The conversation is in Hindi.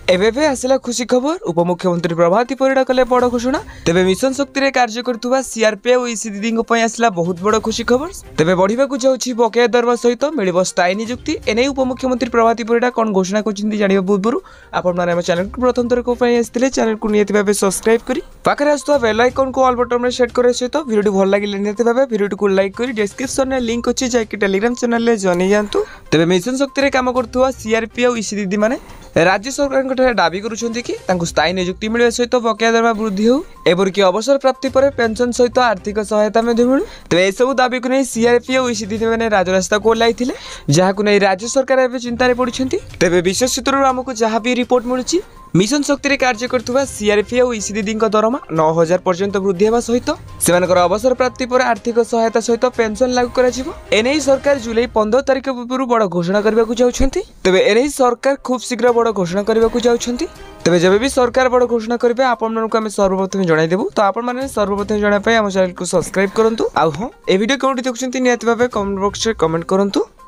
एबे आसला खुशी खबर उपमुख्यमंत्री प्रभाती परिड़ा कले बड़ घोषणा। तेबे मिशन शक्ति रे कार्य करथुवा सीआरपीएफ और ईसी दीदी पई आसला बहुत बड़ खुशी खबर। तेबे बढ़िबा को जाउछि बकेया दरवा सहित मिलिबो स्थायी नियुक्ति। एने उपमुख्यमंत्री प्रभाती परिड़ा कोन घोषणा करछिंती जानिबा पूर्वरु आपण माने हम चैनल को प्रथम थर को पई आस्थिले चैनल को नियति भाबे सब्सक्राइब करी पाखरे आस्तुवा बेल आइकन को ऑल बटन रे सेट करे सहित वीडियो भल लागिले नियति भाबे वीडियो को लाइक करी डिस्क्रिप्शन रे लिंक अछि जाय कि टेलीग्राम चैनल रे जॉइन जानतु। तेबे मिशन शक्ति रे काम करथुवा सीआरपीएफ और ईसी दीदी माने राज्य सरकार दाबी करुछंती कि तांको स्थायी नियुक्ति मिलवा सहित बकेया दरमा वृद्धि हो एबर कि अवसर प्राप्ति पर पेंशन सहित आर्थिक सहायता में मिलु। तेबे ए सब दाबी को नै सीआरपीएफ और ईसी दीदी माने राजरास्ता को लाइथिले जाहाकु नै राज्य सरकार एबे चिंता रे पड़िछंती। तेबे विशेष सूत्रରୁ हमकु जहा भी रिपोर्ट मिलुछि मिशन शक्ति रे कार्य करथुवा सीआरपीएफ और ईसी दीदी दरमा 9000 पर्यंत वृद्धि हेबा सहित सेमानकर अवसर प्राप्ति पर आर्थिक सहायता सहित पेंशन लागू करा जिवो। एनै सरकार जुलाई 15 तारिख पूर्व बड़ घोषणा करबा को जाउछंती। तेबे एनै सरकार खूब शीघ्र बड़ घोषणा करबा को जाउछंती। तेबे जबे भी सरकार बड़ घोषणा करबे आपण मानकु हम सर्वप्रथम जणाई देबु। तो आपण माने सर्वप्रथम जणा पय हम चैनल को सब्सक्राइब करंतु। आ हां ए वीडियो कोठी देखुछंती नियत भाबे कमेंट बॉक्स रे कमेंट करंतु।